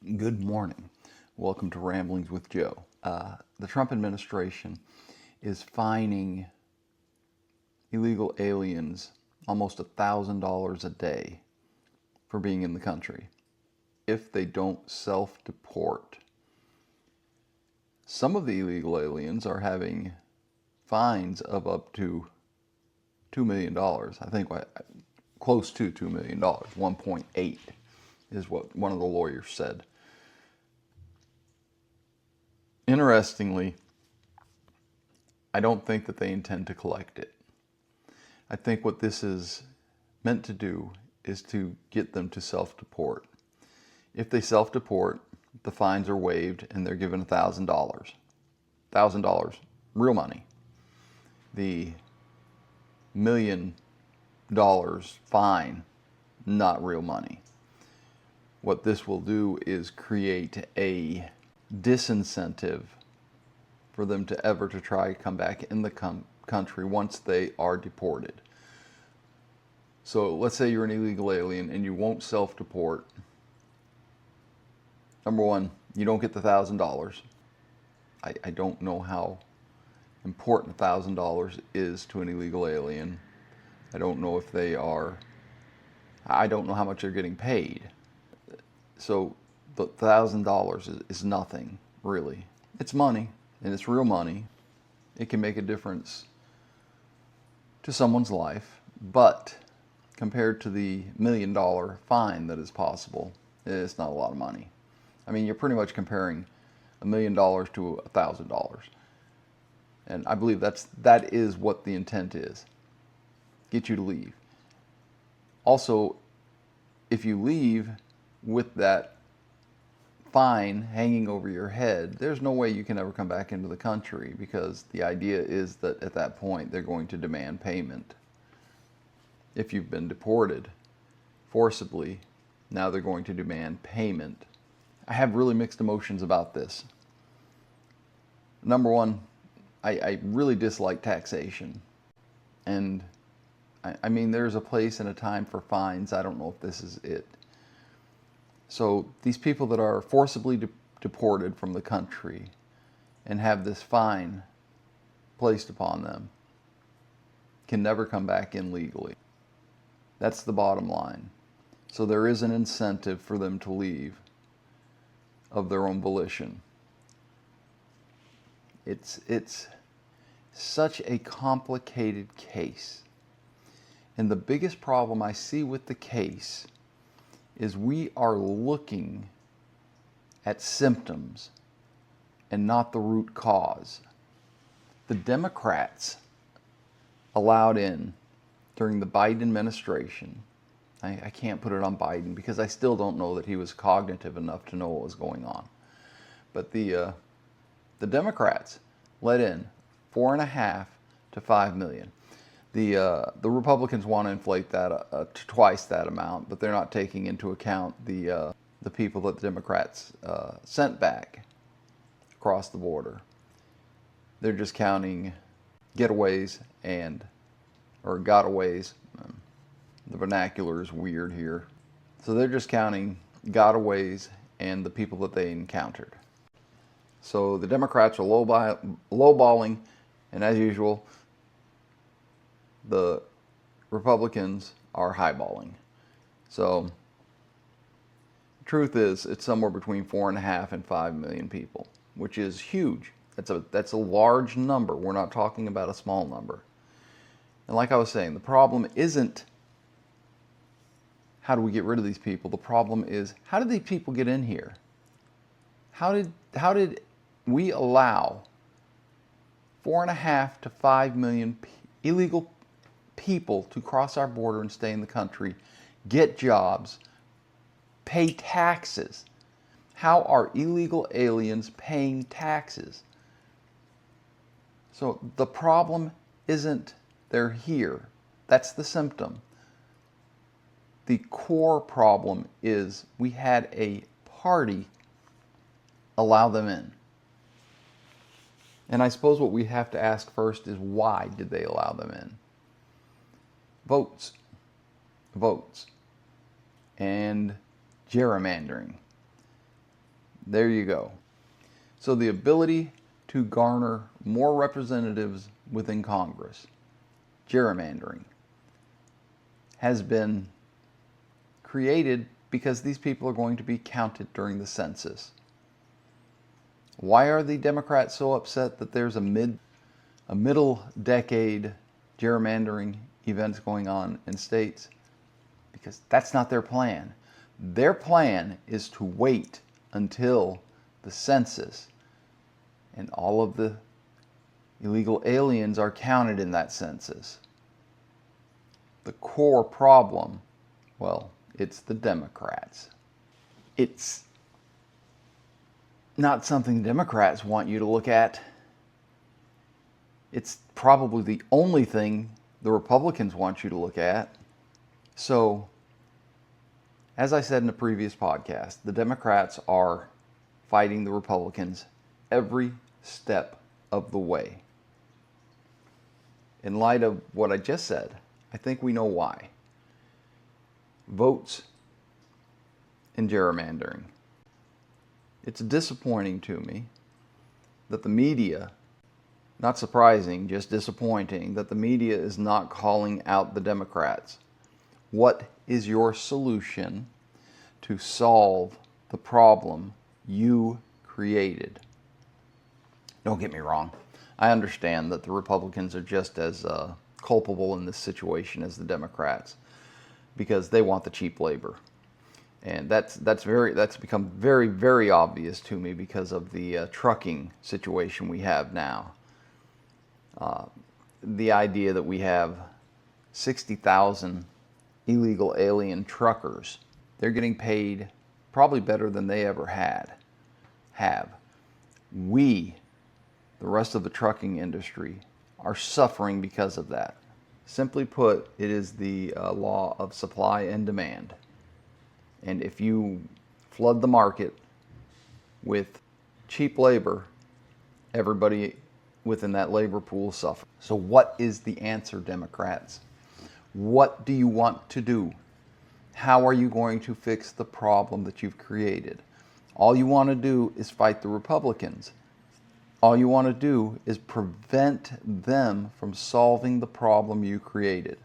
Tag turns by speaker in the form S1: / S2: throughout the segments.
S1: Good morning. Welcome to Ramblings with Joe. The Trump administration is fining illegal aliens almost $1,000 a day for being in the country if they don't self-deport. Some of the illegal aliens are having fines of up to $2 million. I think close to $2 million. 1.8 is what one of the lawyers said. Interestingly, I don't think that they intend to collect it. I think what this is meant to do is to get them to self-deport. If they self-deport, the fines are waived and they're given $1,000. $1,000, real money. The $1 million fine, not real money. What this will do is create a disincentive for them to ever to try to come back in the country once they are deported. So let's say you're an illegal alien and you won't self-deport. Number one, you don't get the $1,000. I don't know how important $1,000 is to an illegal alien. I don't know if I don't know how much they're getting paid. So the $1,000 is nothing, really. It's money, and it's real money. It can make a difference to someone's life, but compared to the $1 million fine that is possible, it's not a lot of money. I mean, you're pretty much comparing $1 million to $1,000. And I believe that is what the intent is. Get you to leave. Also, if you leave with that fine hanging over your head, there's no way you can ever come back into the country, because the idea is that at that point they're going to demand payment. If you've been deported forcibly, now they're going to demand payment. I have really mixed emotions about this. Number one, I really dislike taxation. And I mean, there's a place and a time for fines. I don't know if this is it. So these people that are forcibly deported from the country and have this fine placed upon them can never come back in legally. That's the bottom line. So there is an incentive for them to leave of their own volition. It's such a complicated case. And the biggest problem I see with the case is we are looking at symptoms and not the root cause. The Democrats allowed in during the Biden administration, I can't put it on Biden because I still don't know that he was cognitive enough to know what was going on. But the Democrats let in 4.5 to 5 million. The Republicans want to inflate that to twice that amount, but they're not taking into account the people that the Democrats sent back across the border. They're just counting getaways or gotaways. The vernacular is weird here. So they're just counting gotaways and the people that they encountered. So the Democrats are lowballing, and as usual, the Republicans are highballing. So the truth is, it's somewhere between 4.5 and 5 million people, which is huge. That's a large number. We're not talking about a small number. And like I was saying, the problem isn't how do we get rid of these people. The problem is, how did these people get in here? How did we allow 4.5 to 5 million illegal people to cross our border and stay in the country, get jobs, pay taxes? How are illegal aliens paying taxes? So the problem isn't they're here. That's the symptom. The core problem is we had a party allow them in. And I suppose what we have to ask first is, why did they allow them in? Votes. And gerrymandering. There you go. So the ability to garner more representatives within Congress, gerrymandering, has been created because these people are going to be counted during the census. Why are the Democrats so upset that there's a middle decade gerrymandering events going on in states? Because that's not their plan. Their plan is to wait until the census and all of the illegal aliens are counted in that census. The core problem, well, it's the Democrats. It's not something Democrats want you to look at. It's probably the only thing the Republicans want you to look at. So, as I said in the previous podcast, the Democrats are fighting the Republicans every step of the way. In light of what I just said, I think we know why. Votes in gerrymandering. It's disappointing to me that the media, not surprising, just disappointing, that the media is not calling out the Democrats. What is your solution to solve the problem you created? Don't get me wrong. I understand that the Republicans are just as culpable in this situation as the Democrats because they want the cheap labor. And that's become very, very obvious to me because of the trucking situation we have now. The idea that we have 60,000 illegal alien truckers. They're getting paid probably better than they ever have. We, the rest of the trucking industry, are suffering because of that. Simply put, it is the law of supply and demand. And if you flood the market with cheap labor, everybody within that labor pool suffers. So what is the answer, Democrats? What do you want to do? How are you going to fix the problem that you've created? All you want to do is fight the Republicans. All you want to do is prevent them from solving the problem you created.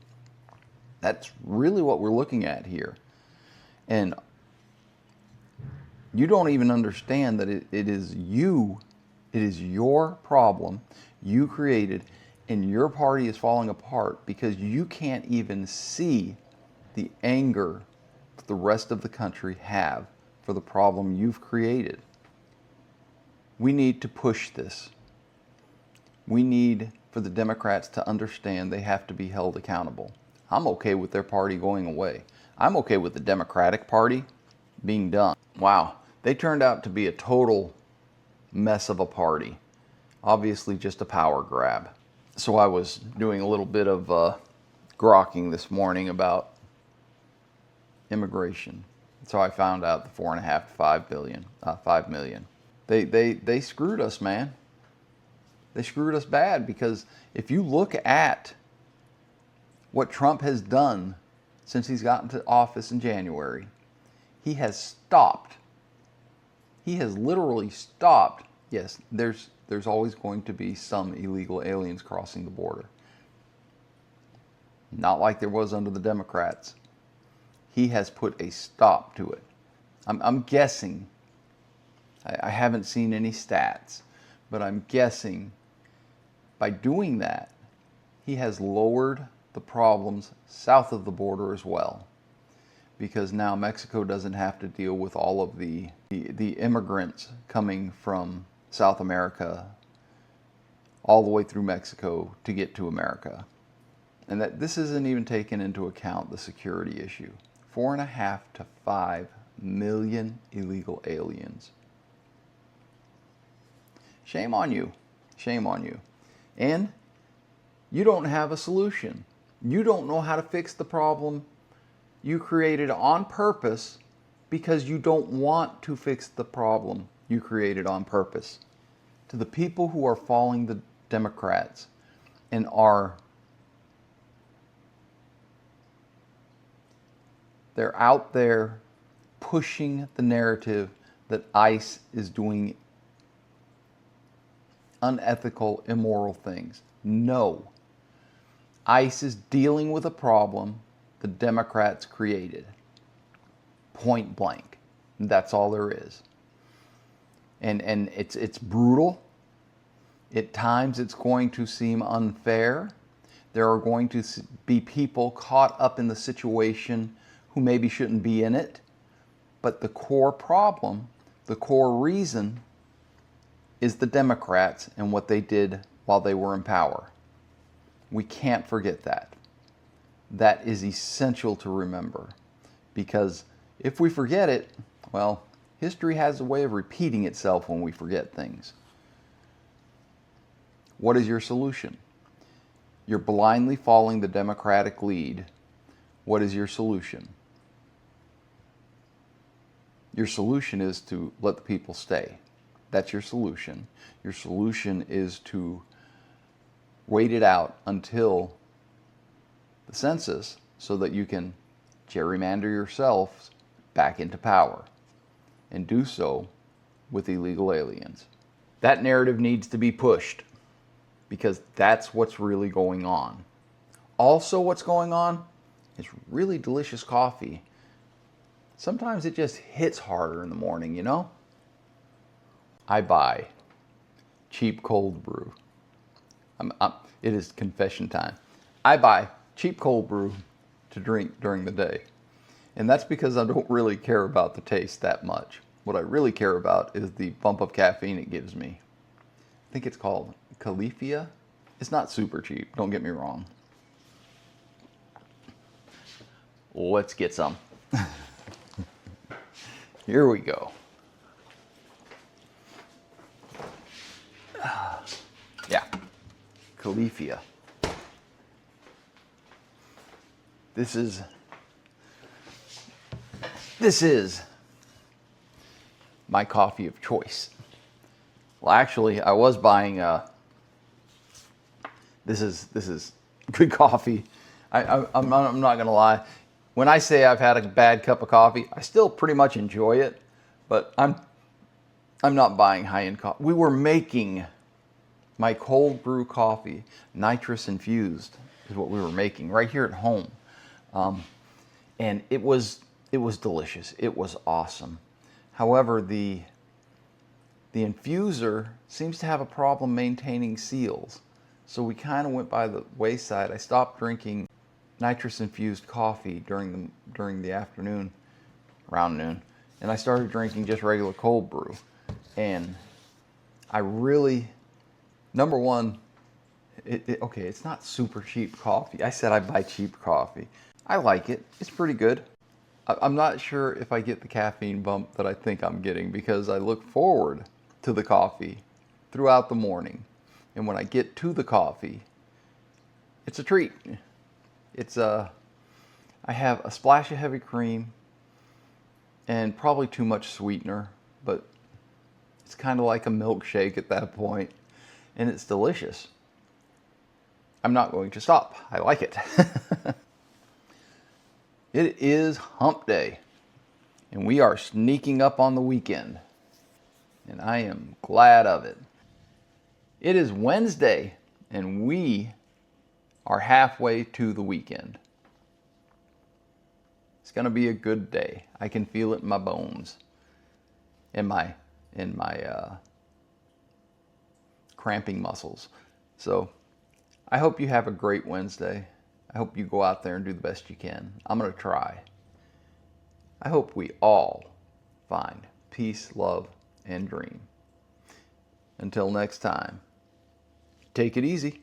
S1: That's really what we're looking at here. And you don't even understand that it is your problem you created, and your party is falling apart because you can't even see the anger that the rest of the country have for the problem you've created. We need to push this. We need for the Democrats to understand they have to be held accountable. I'm okay with their party going away. I'm okay with the Democratic Party being done. Wow, they turned out to be a total mess of a party. Obviously just a power grab. So I was doing a little bit of grokking this morning about immigration. So I found out the 4.5 to 5 million. They screwed us, man. They screwed us bad because if you look at what Trump has done since he's gotten to office in January, he has stopped. He has literally stopped. Yes, there's always going to be some illegal aliens crossing the border. Not like there was under the Democrats. He has put a stop to it. I'm guessing, I haven't seen any stats, but I'm guessing by doing that, he has lowered the problems south of the border as well. Because now Mexico doesn't have to deal with all of the immigrants coming from South America all the way through Mexico to get to America. And that this isn't even taken into account the security issue. 4.5 to 5 million illegal aliens. Shame on you. Shame on you. And you don't have a solution. You don't know how to fix the problem you created on purpose because you don't want to fix the problem you created on purpose. To the people who are following the Democrats and they're out there pushing the narrative that ICE is doing unethical, immoral things. No. ICE is dealing with a problem the Democrats created. Point blank. That's all there is. And it's brutal. At times it's going to seem unfair. There are going to be people caught up in the situation who maybe shouldn't be in it. But the core problem, the core reason, is the Democrats and what they did while they were in power. We can't forget that. That is essential to remember. Because if we forget it, well, history has a way of repeating itself when we forget things. What is your solution? You're blindly following the Democratic lead. What is your solution? Your solution is to let the people stay. That's your solution. Your solution is to wait it out until the census so that you can gerrymander yourselves back into power and do so with illegal aliens. That narrative needs to be pushed because that's what's really going on. Also, what's going on is really delicious coffee. Sometimes it just hits harder in the morning, you know? I buy cheap cold brew. It is confession time. I buy cheap cold brew to drink during the day. And that's because I don't really care about the taste that much. What I really care about is the bump of caffeine it gives me. I think it's called Califia. It's not super cheap, don't get me wrong. Let's get some. Here we go. Yeah, Califia. This is my coffee of choice. Well, actually, I was buying this is good coffee. I'm not gonna lie. When I say I've had a bad cup of coffee, I still pretty much enjoy it, but I'm not buying high-end coffee. We were making my cold brew coffee, nitrous infused, is what we were making right here at home, and it was delicious. It was awesome. However, the infuser seems to have a problem maintaining seals, so we kind of went by the wayside. I stopped drinking nitrous infused coffee during the afternoon, around noon, and I started drinking just regular cold brew. And I really, number one, okay, it's not super cheap coffee. I said I buy cheap coffee. I like it. It's pretty good. I'm not sure if I get the caffeine bump that I think I'm getting because I look forward to the coffee throughout the morning. And when I get to the coffee, it's a treat. I have a splash of heavy cream and probably too much sweetener, but it's kind of like a milkshake at that point, and it's delicious. I'm not going to stop. I like it. It is hump day, and we are sneaking up on the weekend, and I am glad of it. It is Wednesday, and we are halfway to the weekend. It's going to be a good day. I can feel it in my bones, in my cramping muscles. So I hope you have a great Wednesday. I hope you go out there and do the best you can. I'm going to try. I hope we all find peace, love, and dream. Until next time, take it easy.